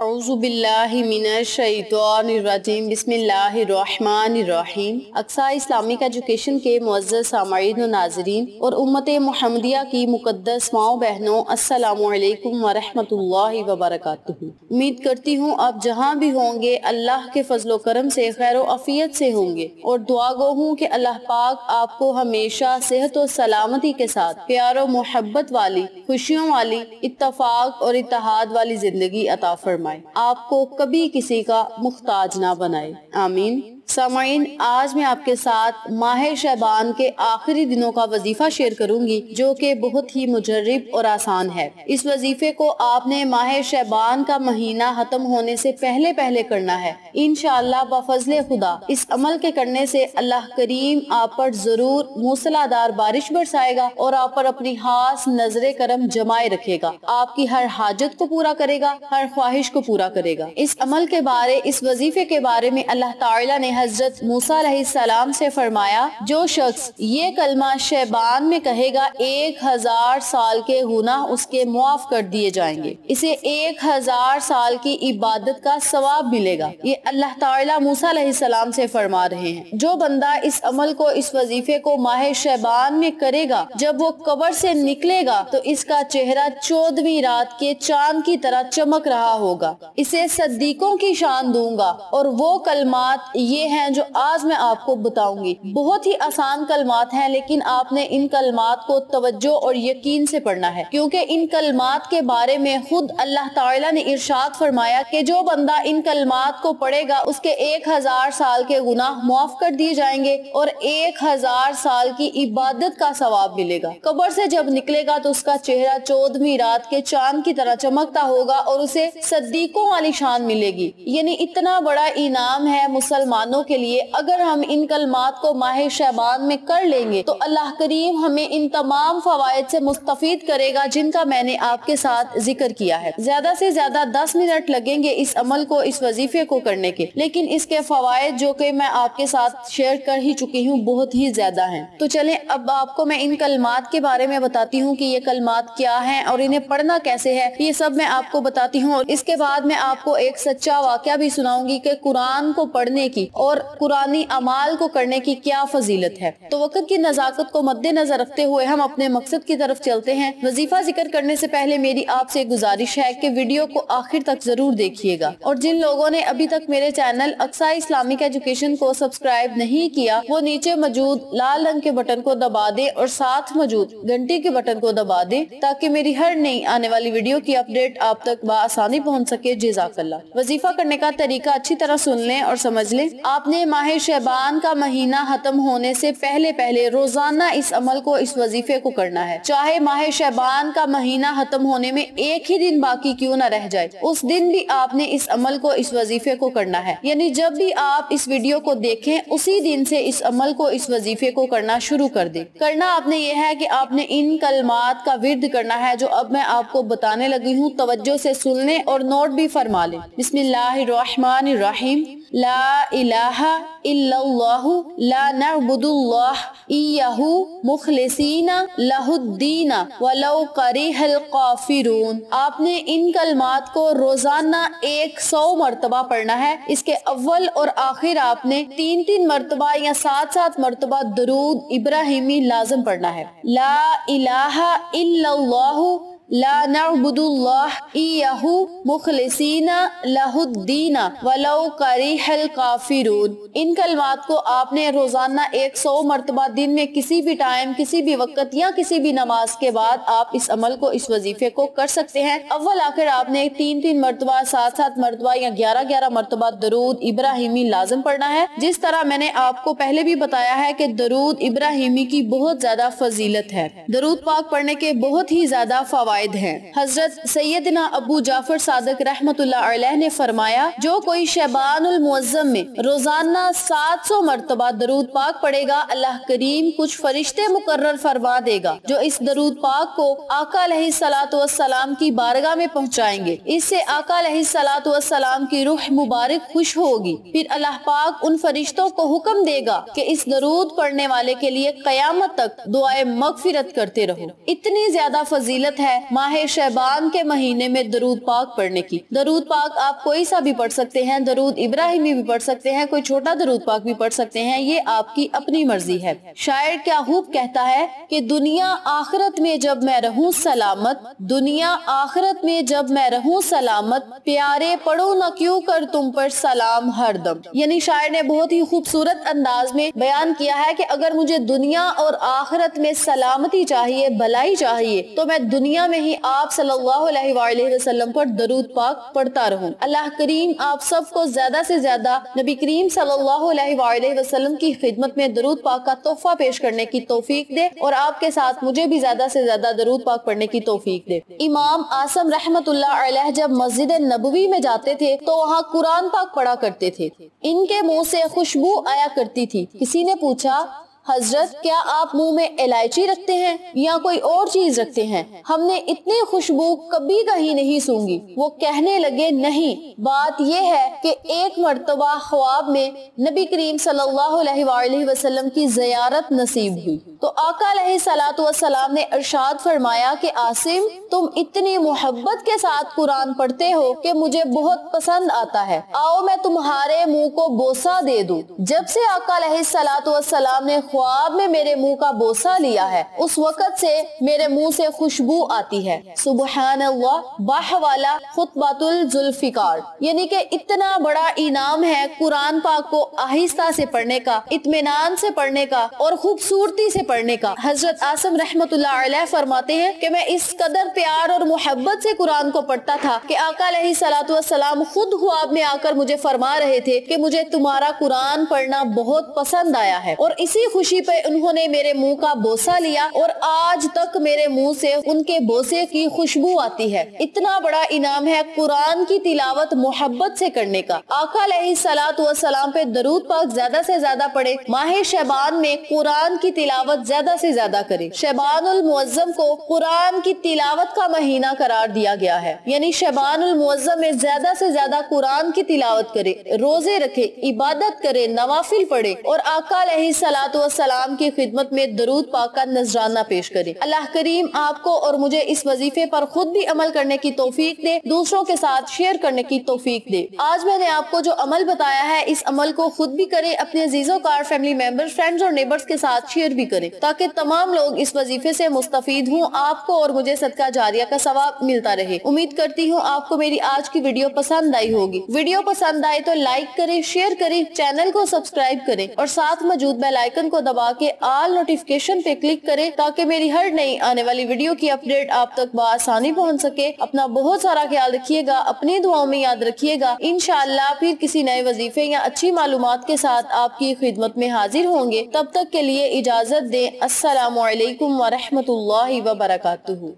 अऊज़ु बिल्लाहि मिनश शैतानिर रजीम बिस्मिल्लाहिर्रहमानिर्रहीम। Aqsa Islamic education के मुअज़्ज़ज़ सामईन व नाज़रीन और उम्मत मुहम्मदिया की मुक़द्दस माओ बहनों, अस्सलामु अलैकुम व रहमतुल्लाहि व बरकातुहू। उम्मीद करती हूँ आप जहाँ भी होंगे अल्लाह के फजलो करम से खैर व आफियत से होंगे और दुआ गो हूँ कि अल्लाह पाक आपको हमेशा सेहत और सलामती के साथ प्यार और मोहब्बत वाली, खुशियों वाली, इत्तफाक और इत्तेहाद वाली जिंदगी अता फरमाए, आपको कभी किसी का मुख्ताज ना बनाए, आमीन। सामाइन, आज मैं आपके साथ माह शबान के आखिरी दिनों का वजीफा शेयर करूंगी जो कि बहुत ही मुजर्रिब और आसान है। इस वजीफे को आपने माह शबान का महीना खत्म होने से पहले पहले करना है। इंशाअल्लाह बफज़ले खुदा इस अमल के करने से अल्लाह करीम आप पर जरूर मूसलाधार बारिश बरसाएगा और आप पर अपनी खास नजरे करम जमाए रखेगा, आपकी हर हाजत को पूरा करेगा, हर ख्वाहिश को पूरा करेगा। इस अमल के बारे, इस वजीफे के बारे में अल्लाह ताला ने हजरत मूसा अलैहिस्सलाम से फरमाया, जो शख्स ये कलमा शबान में कहेगा 1000 साल के गुनाह उसके मुआफ कर दिए जाएंगे, इसे 1000 साल की इबादत का सवाब मिलेगा। ये अल्लाह ताला मूसा अलैहिस्सलाम से फरमा रहे हैं। जो बंदा इस अमल को, इस वजीफे को माह शबान में करेगा, जब वो कब्र से निकलेगा तो इसका चेहरा 14वीं रात के चांद की तरह चमक रहा होगा। इसे सद्दीकों की शान दूंगा और वो कलमात ये हैं जो आज मैं आपको बताऊंगी। बहुत ही आसान कलमात हैं, लेकिन आपने इन कलमात को तवज्जो और यकीन से पढ़ना है, क्योंकि इन कलमात के बारे में खुद अल्लाह ताला ने इरशाद फरमाया कि जो बंदा इन कलमात को पढ़ेगा उसके 1000 साल के गुनाह मुआफ कर दिए जाएंगे और 1000 साल की इबादत का सवाब मिलेगा। कब्र से जब निकलेगा तो उसका चेहरा 14वीं रात के चांद की तरह चमकता होगा और उसे सद्दीकों वाली शान मिलेगी। यानी इतना बड़ा इनाम है मुसलमानों के लिए। अगर हम इन कलमात को माह शबान में कर लेंगे तो अल्लाह करीम हमें इन तमाम फवायद से मुस्तफीद करेगा जिनका मैंने आपके साथ जिक्र किया है। ज्यादा से ज्यादा 10 मिनट लगेंगे इस अमल को, इस वजीफे को करने के, लेकिन इसके फवायद जो कि मैं आपके साथ शेयर कर ही चुकी हूँ बहुत ही ज्यादा हैं। तो चलें अब आपको मैं इन कलमात के बारे में बताती हूँ कि ये कलमात क्या हैं और इन्हें पढ़ना कैसे है, ये सब मैं आपको बताती हूँ। और इसके बाद मैं आपको एक सच्चा वाकया भी सुनाऊंगी कि कुरान को पढ़ने की और कुरानी अमाल को करने की क्या फजीलत है। तो वक्त की नजाकत को मद्देनजर रखते हुए हम अपने मकसद की तरफ चलते हैं। वजीफा जिक्र करने से पहले मेरी आपसे गुजारिश है कि वीडियो को आखिर तक जरूर देखिएगा और जिन लोगों ने अभी तक मेरे चैनल अक्सा इस्लामिक एजुकेशन को सब्सक्राइब नहीं किया वो नीचे मौजूद लाल रंग के बटन को दबा दे और साथ मौजूद घंटी के बटन को दबा दे ताकि मेरी हर नई आने वाली वीडियो की अपडेट आप तक बआसानी पहुंच सके। जज़ाकल्लाह। वजीफा करने का तरीका अच्छी तरह सुन लें और समझ लें। आपने माह शबान का महीना खत्म होने से पहले पहले रोजाना इस अमल को, इस वजीफे को करना है। चाहे माह शबान का महीना खत्म होने में एक ही दिन बाकी क्यों न रह जाए, उस दिन भी आपने इस अमल को, इस वजीफे को करना है। यानी जब भी आप इस वीडियो को देखें उसी दिन से इस अमल को, इस वजीफे को करना शुरू कर दे। करना आपने ये है कि आपने इन कलमात का विर्द करना है जो अब मैं आपको बताने लगी हूँ। तवज्जो से सुन लें और नोट भी फरमा लें। बिस्मिल्लाहिर्रहमानिर्रहीम। ला इलाहा इल्लल्लाहु ला नअबुदुल्लाह इय्याहु मुखलिसीना लहुद्दीना वलौ करिहल काफिरून। आपने इन कलमात को रोजाना 100 मरतबा पढ़ना है। इसके अव्वल और आखिर आपने 3-3 मरतबा या 7-7 मरतबा दरूद इब्राहिमी लाजम पढ़ना है। ला इलाहा इल्लल्लाहु ला नअबुदुल्लाह इय्याहु मुखलिसीना लहुद्दीना वलौ करिहल काफिरून। इन कलमात को आपने रोजाना 100 मरतबा दिन में किसी भी टाइम, किसी भी वक्त या किसी भी नमाज के बाद आप इस अमल को, इस वजीफे को कर सकते हैं। अव्वल आखिर आपने 3-3 मरतबा, 7-7 मरतबा या 11-11 मरतबा दरूद इब्राहिमी लाजम पढ़ना है। जिस तरह मैंने आपको पहले भी बताया है कि दरूद इब्राहिमी की बहुत ज्यादा फजीलत है। दरूद पाक पढ़ने के बहुत ही ज्यादा फवायद हैं। हजरत सैयदना अबू जाफर सादिक रहमतुल्लाह अलैह ने फरमाया, जो कोई शबानुल मुअज्जम में रोजाना 700 मरतबा दरूद पाक पढ़ेगा अल्लाह करीम कुछ फरिश्ते मुकर्रर फरमा देगा जो इस दरूद पाक को आका अलैहिस्सलातु वस्सलाम की बारगाह में पहुंचाएंगे। इससे आका अलैहिस्सलातु वस्सलाम की रूह मुबारक खुश होगी। फिर अल्लाह पाक उन फरिश्तों को हुक्म देगा कि इस दरूद पढ़ने वाले के लिए कयामत तक दुआए मगफिरत करते रहो। इतनी ज्यादा फजीलत है। माह शहबान के महीने में दरूद पाक पढ़ने की। दरूद पाक आप कोई सा भी पढ़ सकते हैं, दरूद इब्राहिमी भी पढ़ सकते हैं, कोई छोटा दरूद पाक भी पढ़ सकते हैं, ये आपकी अपनी मर्जी है। शायर क्या खूब कहता है कि दुनिया आखिरत में जब मैं रहूं सलामत, दुनिया आखिरत में जब मैं रहूं सलामत, प्यारे पढ़ो न क्यों कर तुम पर सलाम हरदम। यानी शायर ने बहुत ही खूबसूरत अंदाज में बयान किया है कि अगर मुझे दुनिया और आखिरत में सलामती चाहिए, भलाई चाहिए, तो मैं दुनिया में ही आप सल्लल्लाहु अलैहि वसल्लम पर दरूद पाक पढ़ता रहूं। अल्लाह करीम आप सबको ज्यादा से ज्यादा नबी करीम सल्लल्लाहु अलैहि वसल्लम की खिदमत में दरूद पाक का तोहफा पेश करने की तौफीक दे और आपके साथ मुझे भी ज्यादा से ज्यादा दरूद पाक पढ़ने की तौफीक दे। इमाम आसम रहमतुल्लाह अलैह जब मस्जिद नबवी में जाते थे तो वहाँ कुरान पाक पढ़ा करते थे। इनके मुंह से खुशबू आया करती थी। किसी ने पूछा, हजरत क्या आप मुंह में इलायची रखते हैं या कोई और चीज रखते हैं? हमने इतनी खुशबू कभी कहीं नहीं सूंघी। वो कहने लगे, नहीं, बात यह है कि एक मर्तबा ख्वाब में नबी करीम सल्लल्लाहु अलैहि वसल्लम की ज़ियारत नसीब हुई तो आका अलैहिस्सलातु वस्सलाम ने इरशाद फरमाया कि आसिम, तुम इतनी मोहब्बत के साथ कुरान पढ़ते हो कि मुझे बहुत पसंद आता है, आओ मैं तुम्हारे मुंह को बोसा दे दूं। जब से आका अलैहिस्सलातु वस्सलाम ने ख्वाब में मेरे मुंह का बोसा लिया है, उस वक़्त से मेरे मुंह से खुशबू आती है। सुबहान अल्लाह, बाहवाला खुतबातुल जुल्फिकार। यानी कि इतना बड़ा इनाम है कुरान पाक को आहिस्ता से पढ़ने का, इत्मीनान से पढ़ने का और खूबसूरती से पढ़ने का। हजरत आसम रहमतुल्लाह अलैह फरमाते हैं कि मैं इस कदर प्यार और मोहब्बत से कुरान को पढ़ता था कि आका अलैहिस्सलातु वस्सलाम खुद ख्वाब में आकर मुझे फरमा रहे थे कि मुझे तुम्हारा कुरान पढ़ना बहुत पसंद आया है, और इसी खुशी पे उन्होंने मेरे मुंह का बोसा लिया और आज तक मेरे मुंह से उनके बोसे की खुशबू आती है। इतना बड़ा इनाम है कुरान की तिलावत मोहब्बत से करने का। आका अलैहिस्सलातु वस्सलाम पे दरूद पाक ज्यादा से ज्यादा पढ़े। माह शबान में कुरान की तिलावत ज्यादा से ज्यादा करे। शबानुल मुअज्जम को कुरान की तिलावत का महीना करार दिया गया है, यानी शबानुल मुअज्जम में ज्यादा से ज्यादा कुरान की तिलावत करे, रोजे रखे, इबादत करे, नवाफिल पढ़े और आका अलैहिस्सलातु वस्सलाम की खिदमत में दरूद पाक का नजराना पेश करे। अल्लाह करीम आपको और मुझे इस वजीफे पर खुद भी अमल करने की तौफीक दे, दूसरों के साथ शेयर करने की तौफीक दे। आज मैंने आपको जो अमल बताया है, इस अमल को खुद भी करें, अपने अजीजों कार, फैमिली मेंबर्स, फ्रेंड्स और नेबर्स के साथ शेयर भी करें ताकि तमाम लोग इस वजीफे से मुस्तफीद हों, आपको और मुझे सदका जारिया का सवाब मिलता रहे। उम्मीद करती हूँ आपको मेरी आज की वीडियो पसंद आई होगी। वीडियो पसंद आए तो लाइक करें, शेयर करें, चैनल को सब्सक्राइब करें और साथ मौजूद बेल आइकन को दबा के ऑल नोटिफिकेशन पे क्लिक करें ताकि मेरी हर नई आने वाली वीडियो की अपडेट आप तक बआसानी पहुंच सके। अपना बहुत सारा ख्याल रखिएगा, अपनी दुआओं में याद रखिएगा। इंशाअल्लाह फिर किसी नए वजीफे या अच्छी मालूमात के साथ आपकी खिदमत में हाजिर होंगे। तब तक के लिए इजाजत दें। अस्सलामु अलैकुम व रहमतुल्लाहि व बरकातुहू।